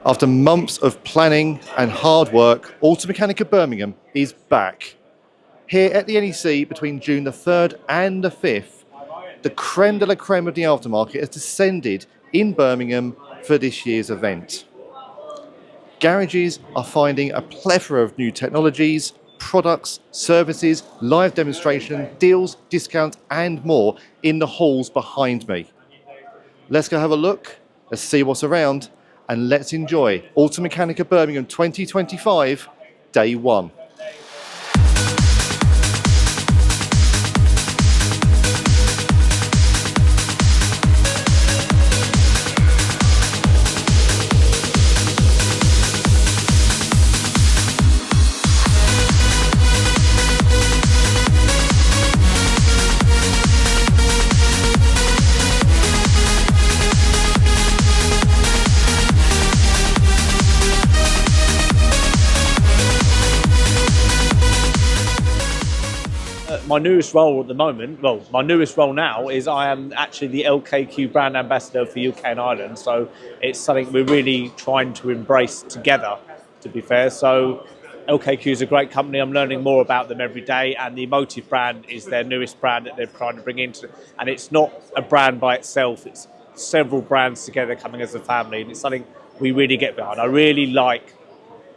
After months of planning and hard work, Automechanika Birmingham is back. Here at the NEC between June the 3rd and the 5th, the creme de la creme of the aftermarket has descended in Birmingham for this year's event. Garages are finding a plethora of new technologies, products, services, live demonstration, deals, discounts and more in the halls behind me. Let's go have a look, let's see what's around, and let's enjoy Automechanika Birmingham 2025, Day 1. My newest role at the moment, my newest role now is I am actually the LKQ brand ambassador for UK and Ireland. So it's something we're really trying to embrace together, to be fair. So LKQ is a great company. I'm learning more about them every day, and the Emotive brand is their newest brand that they're trying to bring into. And it's not a brand by itself. It's several brands together coming as a family. And it's something we really get behind. I really like,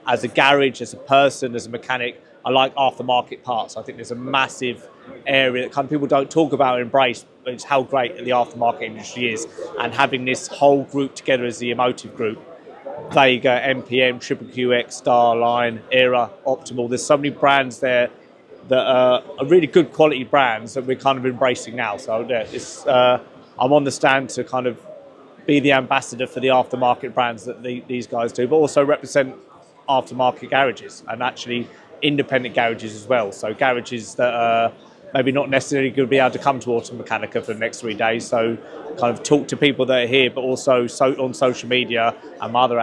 as a garage, as a person, as a mechanic, I like aftermarket parts. I think there's a massive area that kind of people don't talk about or embrace, but it's how great the aftermarket industry is. And having this whole group together as the Emotive group, Vega, MPM, Triple QX, Starline, Era, Optimal, there's so many brands there that are really good quality brands that we're kind of embracing now. So yeah, I'm on the stand to kind of be the ambassador for the aftermarket brands that these guys do, but also represent aftermarket garages and actually independent garages as well. So garages that are maybe not necessarily going to be able to come to Automechanika for the next 3 days. So kind of talk to people that are here, but also on social media and my other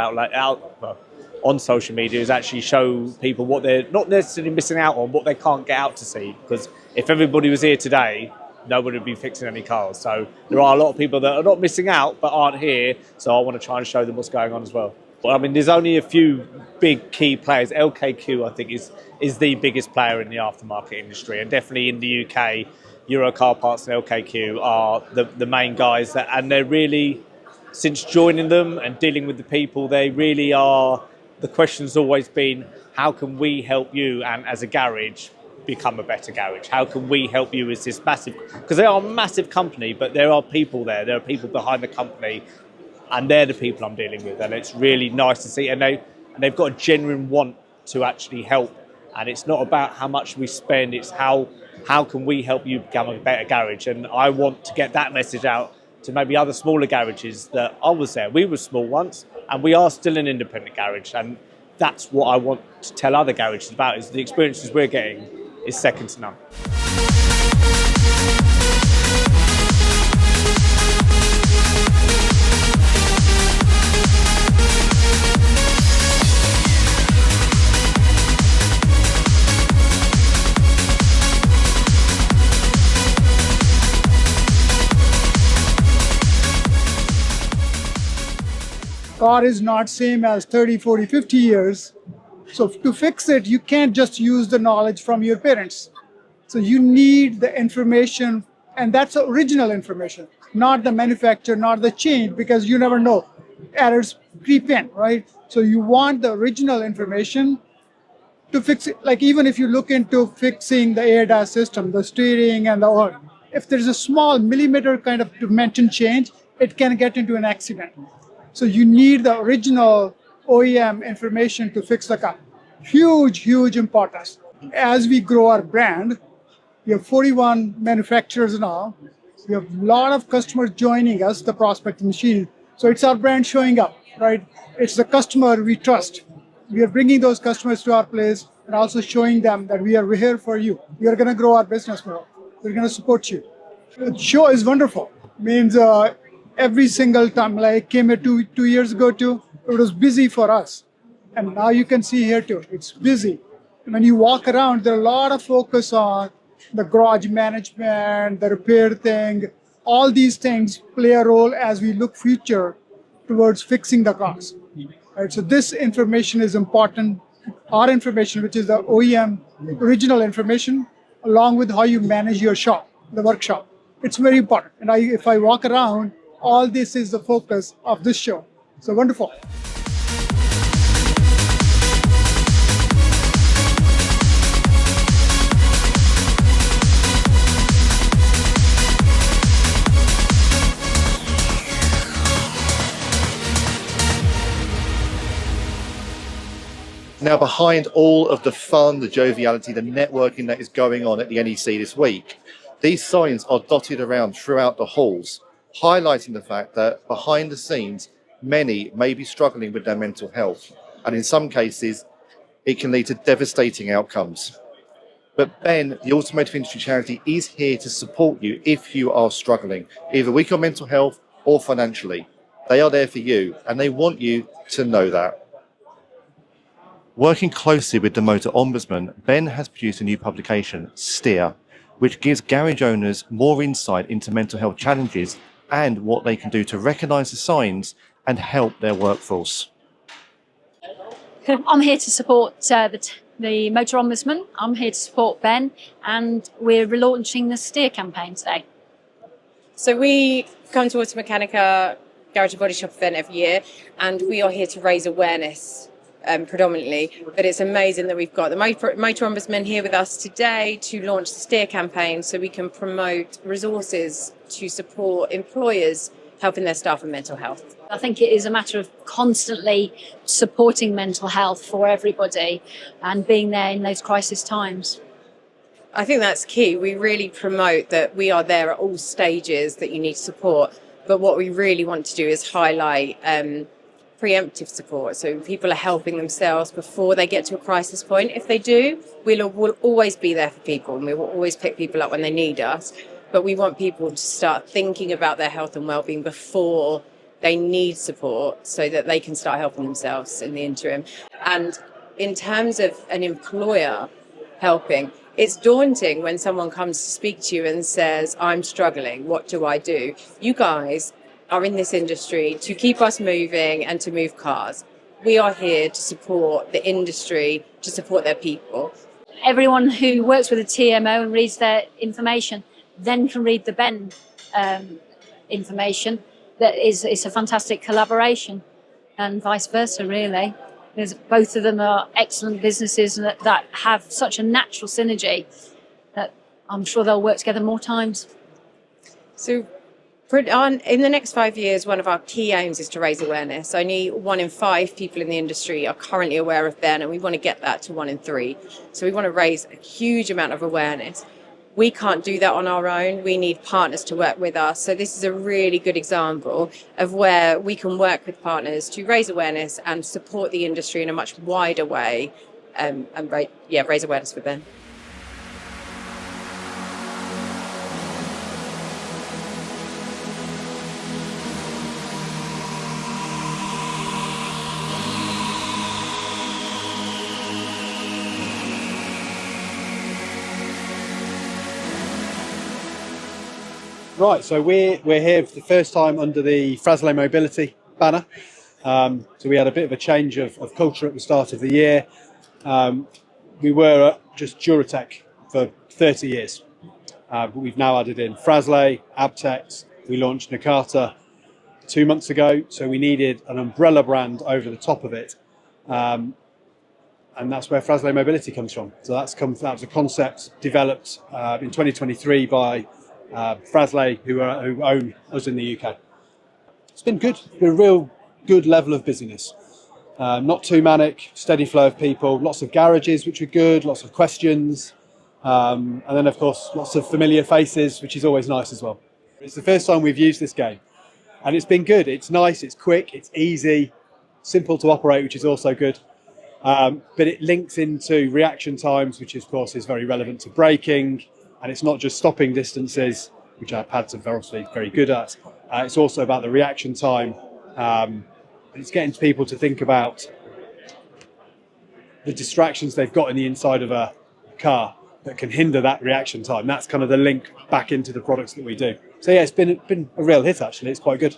on social media is actually show people what they're not necessarily missing out on, what they can't get out to see. Because if everybody was here today, nobody would be fixing any cars. So there are a lot of people that are not missing out but aren't here. So I want to try and show them what's going on as well. Well, I mean, there's only a few big key players. LKQ, I think, is the biggest player in the aftermarket industry, and definitely in the UK, Euro Car Parts and LKQ are the main guys. And they're really, since joining them and dealing with the people, they really are. The question's always been, how can we help you, and as a garage, become a better garage? How can we help you as this massive? Because they are a massive company, but there are people there. There are people behind the company. And they're the people I'm dealing with, and it's really nice to see. And they've got a genuine want to actually help. And it's not about how much we spend; it's how can we help you become a better garage. And I want to get that message out to maybe other smaller garages that I was there. We were small once, and we are still an independent garage. And that's what I want to tell other garages about: is the experiences we're getting is second to none. Car is not same as 30, 40, 50 years. So to fix it, you can't just use the knowledge from your parents. So you need the information, and that's original information, not the manufacturer, not the change, because you never know. Errors creep in, right? So you want the original information to fix it. Like even if you look into fixing the ADAS system, the steering and the oil, if there's a small millimeter kind of dimension change, it can get into an accident. So you need the original OEM information to fix the car. Huge, huge importance. As we grow our brand, we have 41 manufacturers now. We have a lot of customers joining us, the prospecting machine. So it's our brand showing up, right? It's the customer we trust. We are bringing those customers to our place and also showing them that we're here for you. We are going to grow our business more. We're going to support you. The show is wonderful. Means every single time, like I came here two years ago too, it was busy for us. And now you can see here too, it's busy. When you walk around, there are a lot of focus on the garage management, the repair thing. All these things play a role as we look future towards fixing the cars. Right? So this information is important. Our information, which is the OEM original information, along with how you manage your shop, the workshop. It's very important. And if I walk around, all this is the focus of this show. So wonderful. Now, behind all of the fun, the joviality, the networking that is going on at the NEC this week, these signs are dotted around throughout the halls, highlighting the fact that behind the scenes, many may be struggling with their mental health. And in some cases, it can lead to devastating outcomes. But Ben, the automotive industry charity, is here to support you if you are struggling, either with your mental health or financially. They are there for you, and they want you to know that. Working closely with the Motor Ombudsman, Ben has produced a new publication, Steer, which gives garage owners more insight into mental health challenges and what they can do to recognise the signs and help their workforce. I'm here to support the Motor Ombudsman. I'm here to support Ben, and we're relaunching the Steer campaign today. So we come to Automechanika Garage and Body Shop event every year, and we are here to raise awareness predominantly. But it's amazing that we've got the Motor Ombudsman here with us today to launch the Steer campaign so we can promote resources to support employers helping their staff with mental health. I think it is a matter of constantly supporting mental health for everybody and being there in those crisis times. I think that's key. We really promote that we are there at all stages that you need support. But what we really want to do is highlight preemptive support. So people are helping themselves before they get to a crisis point. If they do, we'll always be there for people, and we will always pick people up when they need us. But we want people to start thinking about their health and well-being before they need support so that they can start helping themselves in the interim. And in terms of an employer helping, it's daunting when someone comes to speak to you and says, I'm struggling, what do I do? You guys are in this industry to keep us moving and to move cars. We are here to support the industry, to support their people. Everyone who works with a TMO and reads their information then can read the Ben information. It's a fantastic collaboration, and vice versa, really. Both of them are excellent businesses that have such a natural synergy that I'm sure they'll work together more times. So in the next 5 years, one of our key aims is to raise awareness. Only 1 in 5 people in the industry are currently aware of Ben, and we want to get that to 1 in 3. So we want to raise a huge amount of awareness. We can't do that on our own. We need partners to work with us. So this is a really good example of where we can work with partners to raise awareness and support the industry in a much wider way and raise awareness for Ben. Right, so we're here for the first time under the Frasle Mobility banner. So we had a bit of a change of culture at the start of the year. We were just Duratec for 30 years, but we've now added in Frasle, Abtex. We launched Mechanica 2 months ago, so we needed an umbrella brand over the top of it. And that's where Frasle Mobility comes from. So that was a concept developed in 2023 by Frasle, who own us in the UK. It's been good. It's been a real good level of busyness. Not too manic, steady flow of people, lots of garages, which are good, lots of questions. And then, of course, lots of familiar faces, which is always nice as well. It's the first time we've used this game, and it's been good. It's nice, it's quick, it's easy, simple to operate, which is also good. But it links into reaction times, which of course is very relevant to braking. And it's not just stopping distances, which our pads are obviously very good at. It's also about the reaction time. It's getting people to think about the distractions they've got in the inside of a car that can hinder that reaction time. That's kind of the link back into the products that we do. So yeah, it's been a real hit actually. It's quite good.